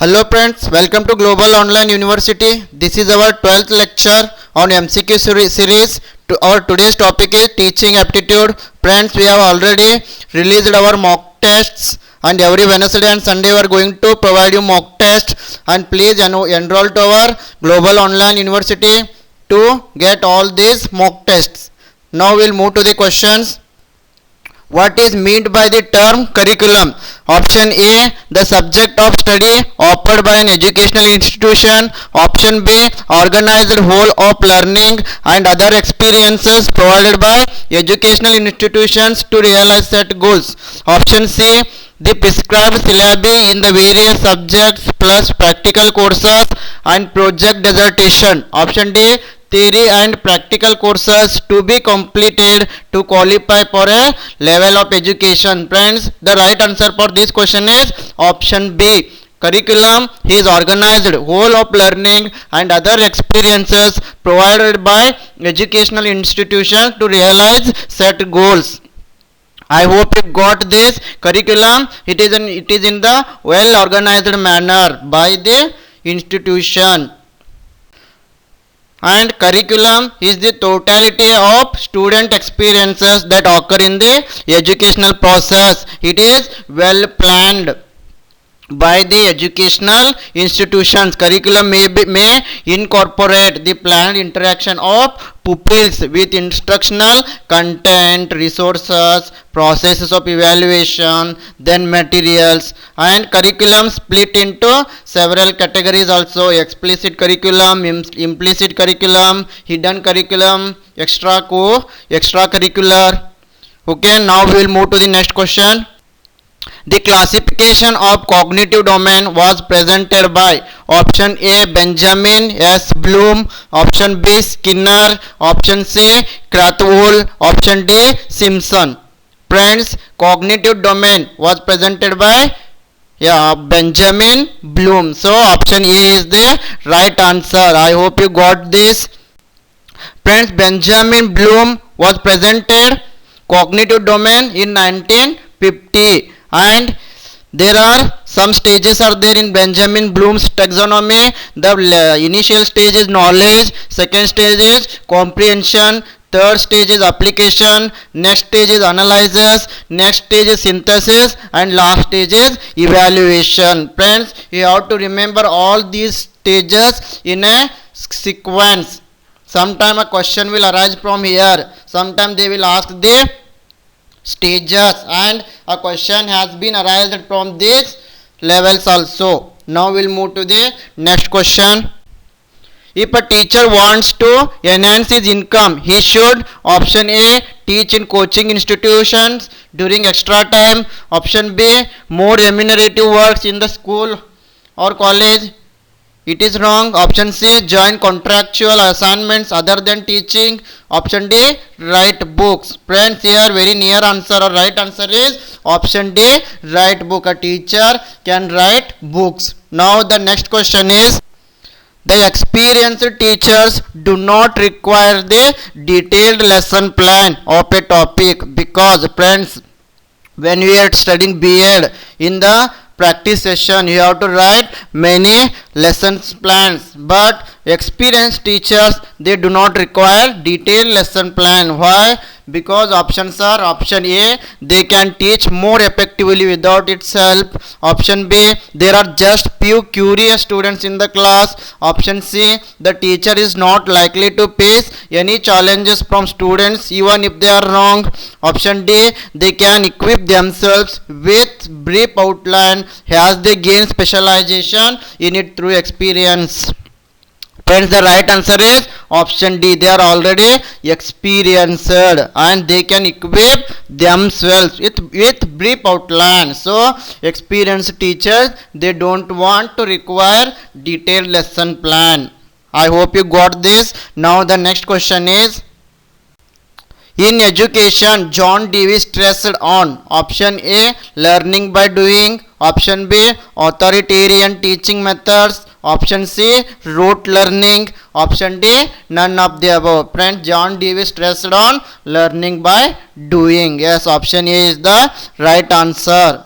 Hello friends, welcome to Global Online University. This is our 12th lecture on MCQ series. Our today's topic is teaching aptitude. Friends, we have already released our mock tests and every Wednesday and Sunday we are going to provide you mock tests, and please enroll to our Global Online University to get all these mock tests. Now we'll move to the questions. What is meant by the term curriculum? Option A, the subject of study offered by an educational institution. Option B, organized whole of learning and other experiences provided by educational institutions to realize set goals. Option C, the prescribed syllabi in the various subjects plus practical courses and project dissertation. Option D, theory and practical courses to be completed to qualify for a level of education. Friends, the right answer for this question is option B. Curriculum is organized whole of learning and other experiences provided by educational institutions to realize set goals. I hope you got this. Curriculum, it is in the well organized manner by the institution. And curriculum is the totality of student experiences that occur in the educational process. It is well planned by the educational institutions. Curriculum may incorporate the planned interaction of pupils with instructional content, resources, processes of evaluation, then materials. And curriculum split into several categories also: explicit curriculum, implicit curriculum, hidden curriculum, extracurricular. Okay, now we will move to the next question. The classification of cognitive domain was presented by option A, Benjamin S. Bloom, option B, Skinner, option C, Krathwohl, option D, Simpson. Friends, cognitive domain was presented by Benjamin Bloom. So option A is the right answer. I hope you got this. Friends, Benjamin Bloom was presented cognitive domain in 1950. And there are some stages are there in Benjamin Bloom's taxonomy. The initial stage is knowledge, second stage is comprehension, third stage is application, next stage is analysis, next stage is synthesis, and last stage is evaluation. Friends, you have to remember all these stages in a sequence. Sometime a question will arise from here, sometime they will ask the stages, and a question has been arised from these levels also. Now we'll move to the next question. If a teacher wants to enhance his income, he should option A, teach in coaching institutions during extra time, option B, more remunerative works in the school or college. It is wrong. Option C, join contractual assignments other than teaching. Option D, write books. Friends, here very near answer or right answer is option D, write book. A teacher can write books. Now the next question is, the experienced teachers do not require the detailed lesson plan of a topic, because friends, when we are studying B.Ed, in the practice session you have to write many lessons plans, but experienced teachers, they do not require detailed lesson plan. Why? Because options are option A, they can teach more effectively without its help. Option B, there are just few curious students in the class. Option C, the teacher is not likely to face any challenges from students even if they are wrong. Option D, they can equip themselves with brief outline as they gain specialization in it through experience. Friends, the right answer is option D. They are already experienced and they can equip themselves with brief outline. So, experienced teachers, they don't want to require detailed lesson plan. I hope you got this. Now, the next question is, in education, John Dewey stressed on option A, learning by doing, option B, authoritarian teaching methods, option C, rote learning, option D, none of the above. Friends, John Dewey stressed on learning by doing. Yes, option A is the right answer.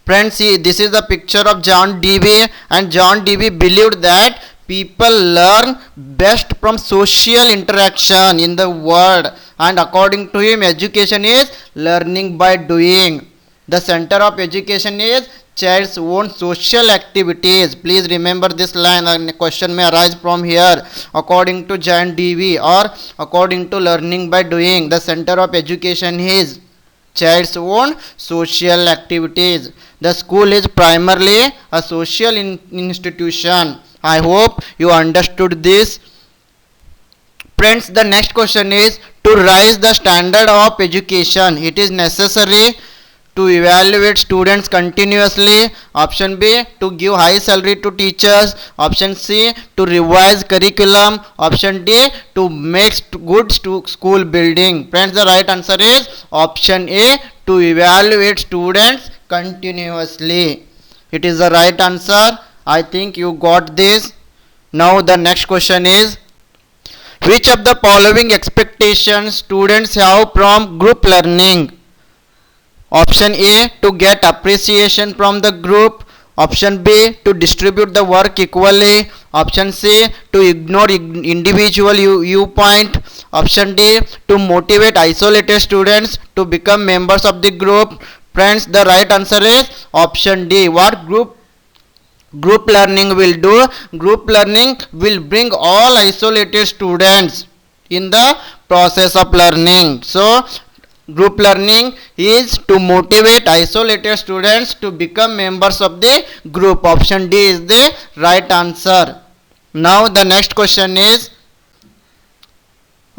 Friends, see, this is the picture of John Dewey, and John Dewey believed that people learn best from social interaction in the world, and according to him, education is learning by doing. The center of education is child's own social activities. Please remember this line, and a question may arise from here. According to John Dewey, or according to learning by doing, the center of education is child's own social activities. The school is primarily a social institution. I hope you understood this. Friends, the next question is, to raise the standard of education, it is necessary to evaluate students continuously. Option B, to give high salary to teachers. Option C, to revise curriculum. Option D, to make good school building. Friends, the right answer is option A, to evaluate students continuously. It is the right answer. I think you got this. Now the next question is, which of the following expectations students have from group learning? Option A, to get appreciation from the group. Option B, to distribute the work equally. Option C, to ignore individual viewpoint. Option D, to motivate isolated students to become members of the group. Friends, the right answer is option D. What group learning will do? Group learning will bring all isolated students in the process of learning. So group learning is to motivate isolated students to become members of the group. Option D is the right answer. Now the next question is,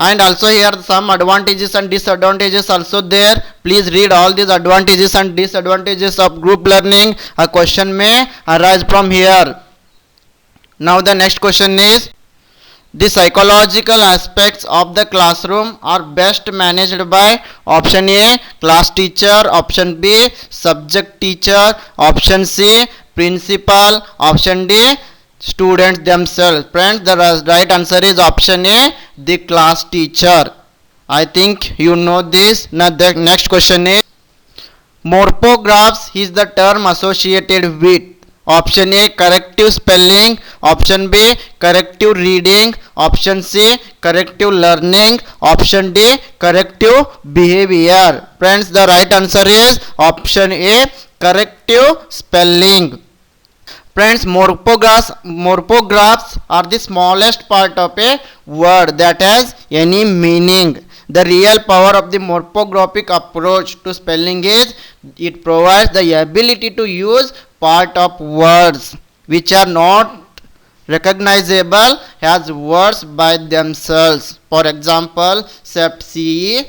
and also here some advantages and disadvantages also there. Please read all these advantages and disadvantages of group learning. A question may arise from here. Now the next question is, the psychological aspects of the classroom are best managed by option A, class teacher. Option B, subject teacher. Option C, principal. Option D, students themselves. Friends, the right answer is option A, the class teacher. I think you know this. Now the next question is, morphographs is the term associated with option A, corrective spelling. Option B, corrective reading. Option C, corrective learning. Option D, corrective behavior. Friends, the right answer is option A, corrective spelling. Friends, morphographs are the smallest part of a word that has any meaning. The real power of the morphographic approach to spelling is it provides the ability to use part of words which are not recognizable as words by themselves. For example, CEPT.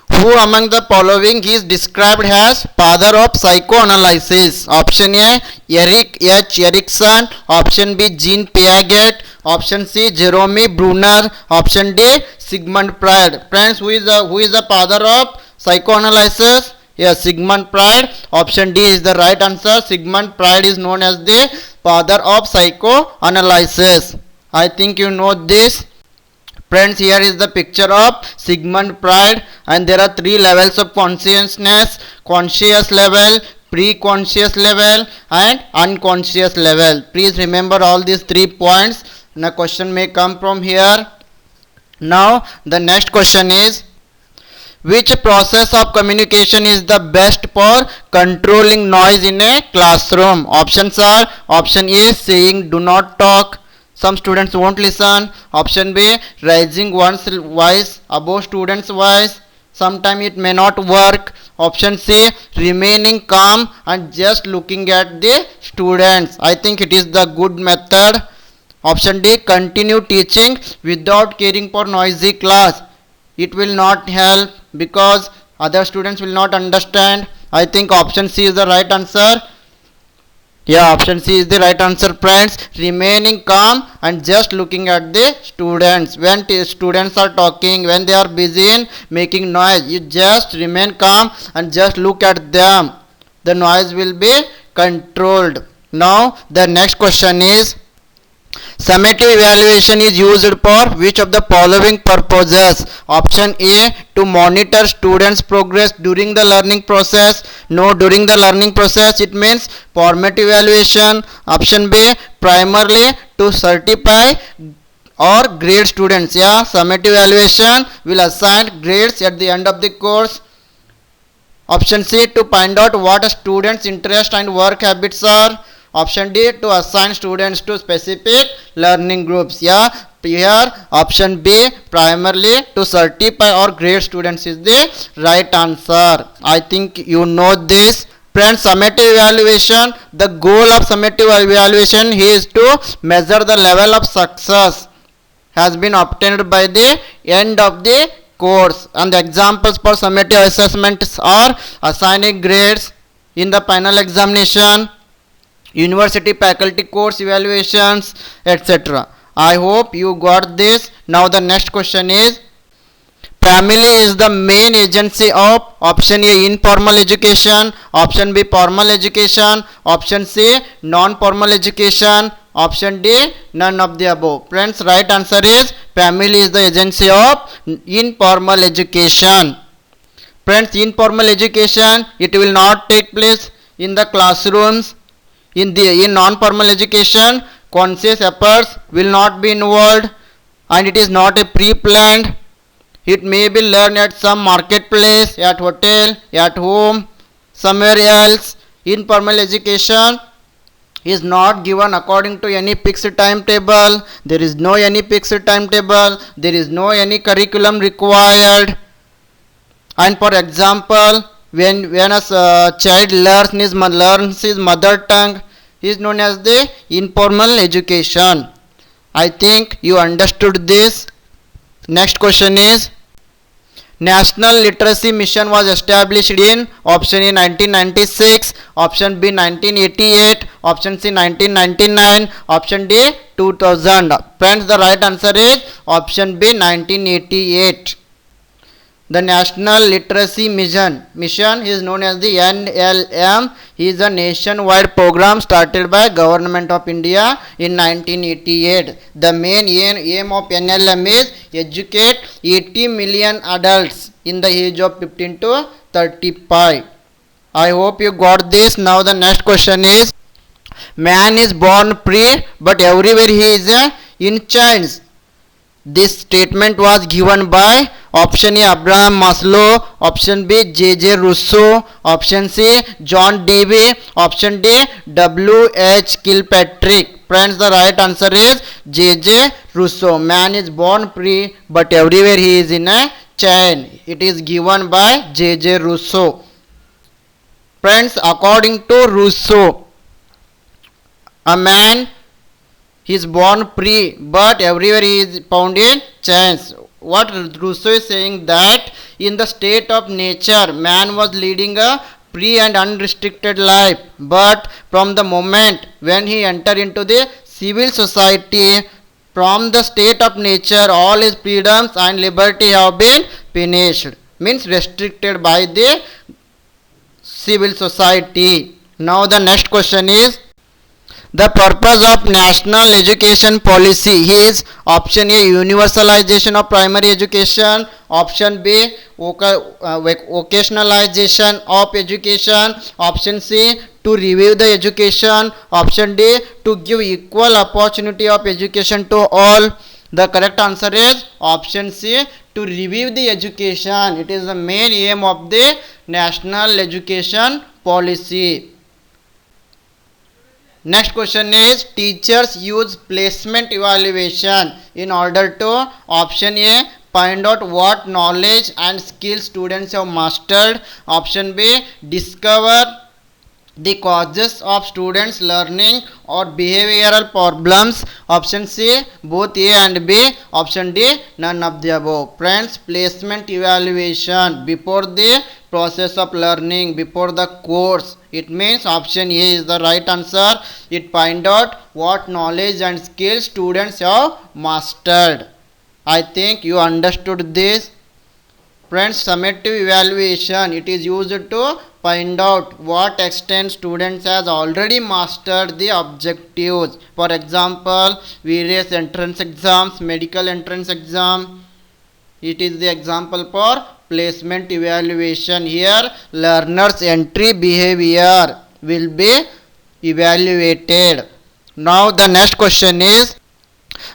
Who among the following is described as father of psychoanalysis? Option A, Eric H. Erikson. Option B, Jean Piaget. Option C, Jerome Bruner. Option D, Sigmund Freud. Friends, who is the father of psychoanalysis? Yes, Sigmund Freud. Option D is the right answer. Sigmund Freud is known as the father of psychoanalysis. I think you know this. Friends, here is the picture of Sigmund Freud, and there are three levels of consciousness: conscious level, pre-conscious level, and unconscious level. Please remember all these 3 points. Now question may come from here. Now the next question is, which process of communication is the best for controlling noise in a classroom? Options are, option A, saying do not talk. Some students won't listen. Option B, raising one's voice above students' voice. Sometimes it may not work. Option C, remaining calm and just looking at the students. I think it is the good method. Option D, continue teaching without caring for noisy class. It will not help because other students will not understand. I think option C is the right answer. Yeah, option C is the right answer, friends. Remaining calm and just looking at the students. When students are talking, when they are busy in making noise, you just remain calm and just look at them. The noise will be controlled. Now the next question is, Summative evaluation is used for which of the following purposes? Option A, to monitor students' progress during the learning process. No, during the learning process it means formative evaluation. Option B, primarily to certify or grade students. Yeah, summative evaluation will assign grades at the end of the course. Option C, to find out what a student's interest and work habits are. Option D, to assign students to specific learning groups. Yeah, here option B, primarily to certify or grade students is the right answer. I think you know this. Friends, summative evaluation, the goal of summative evaluation is to measure the level of success has been obtained by the end of the course, and the examples for summative assessments are assigning grades in the final examination, university faculty course evaluations, etc. I hope you got this. Now the next question is, family is the main agency of option A, informal education, option B, formal education, option C, non-formal education, option D, none of the above. Friends, right answer is family is the agency of informal education. Friends, informal education, it will not take place in the classrooms. In non-formal education, conscious efforts will not be involved, and it is not a pre-planned. It may be learned at some marketplace, at hotel, at home, somewhere else. Informal education is not given according to any fixed timetable. There is no any fixed timetable. There is no any curriculum required. And for example, when a child learns his mother tongue, is known as the informal education. I think you understood this. Next question is, National Literacy Mission was established in option A 1996, option B 1988, option C 1999, option D 2000. Friends, the right answer is option B 1988. The National Literacy Mission is known as the NLM. It is a nationwide program started by Government of India in 1988. The main aim of NLM is educate 80 million adults in the age of 15 to 35. I hope you got this. Now the next question is, man is born free but everywhere he is in chains. This statement was given by option A, Abraham Maslow, option B, J.J. Rousseau, option C, John Dewey, option D, W.H. Kilpatrick. Friends, the right answer is J.J. Rousseau. Man is born free but everywhere he is in a chain. It is given by J.J. Rousseau. Friends, according to Rousseau, a man is born free but everywhere he is found in chains. What Rousseau is saying, that in the state of nature man was leading a free and unrestricted life, but from the moment when he entered into the civil society, from the state of nature all his freedoms and liberty have been finished, means restricted by the civil society. Now the next question is, the purpose of national education policy is option A, universalization of primary education, option B, vocationalization of education, option C, to review the education, option D, to give equal opportunity of education to all. The correct answer is option C, to review the education. It is the main aim of the national education policy. Next question is, teachers use placement evaluation in order to option A, find out what knowledge and skills students have mastered, option B, discover the causes of students learning or behavioral problems, option C, both A and B, option D, none of the above. Friends, placement evaluation before the process of learning, before the course, it means option A is the right answer. It find out what knowledge and skills students have mastered. I think you understood this. Friends, summative evaluation, it is used to find out what extent students has already mastered the objectives. For example, various entrance exams, medical entrance exam. It is the example for placement evaluation. Here, learners' entry behavior will be evaluated. Now the next question is,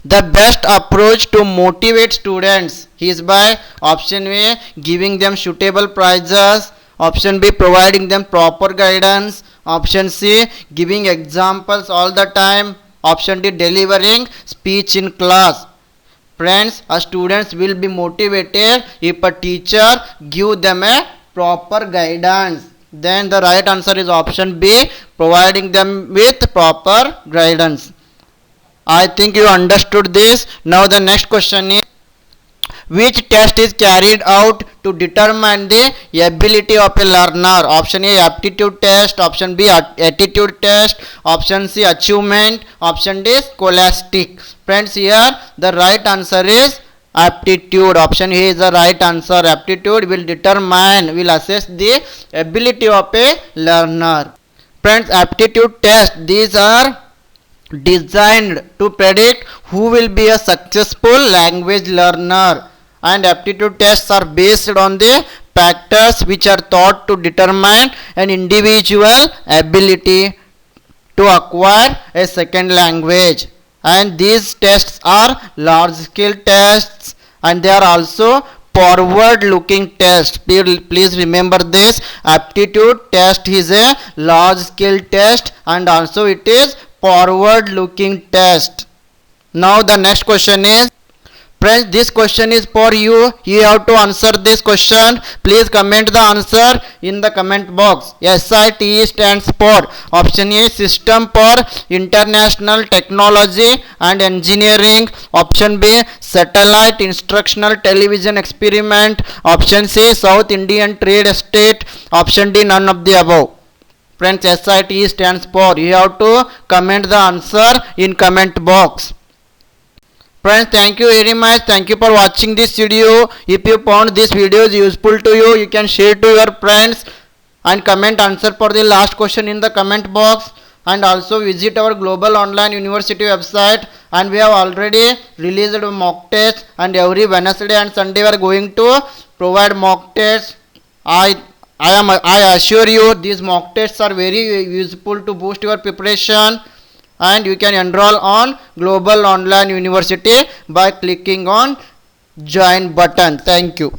the best approach to motivate students is by option A, giving them suitable prizes, option B, providing them proper guidance, option C, giving examples all the time, option D, delivering speech in class. Friends, students will be motivated if a teacher give them a proper guidance. Then the right answer is option B, providing them with proper guidance. I think you understood this. Now the next question is, which test is carried out to determine the ability of a learner? Option A, aptitude test, option B, attitude test, option C, achievement, option D, scholastic. Friends, here the right answer is aptitude. Option A is the right answer. Aptitude will determine, will assess the ability of a learner. Friends, aptitude test, these are designed to predict who will be a successful language learner, and aptitude tests are based on the factors which are thought to determine an individual ability to acquire a second language. And these tests are large scale tests, and they are also forward looking test. Please remember this, aptitude test is a large scale test and also it is forward looking test. Now the next question is, friends, this question is for you. You have to answer this question. Please comment the answer in the comment box. SITE stands for option A, System for International Technology and Engineering, option B, Satellite Instructional Television Experiment, option C, South Indian Trade Estate, option D, none of the above. Friends, SITE stands for, you have to comment the answer in comment box. Friends, thank you very much. Thank you for watching this video. If you found this video is useful to you, you can share to your friends and comment answer for the last question in the comment box. And also visit our Global Online University website, and we have already released a mock test, and every Wednesday and Sunday we are going to provide mock tests. I assure you these mock tests are very useful to boost your preparation, and you can enroll on Global Online University by clicking on join button. Thank you.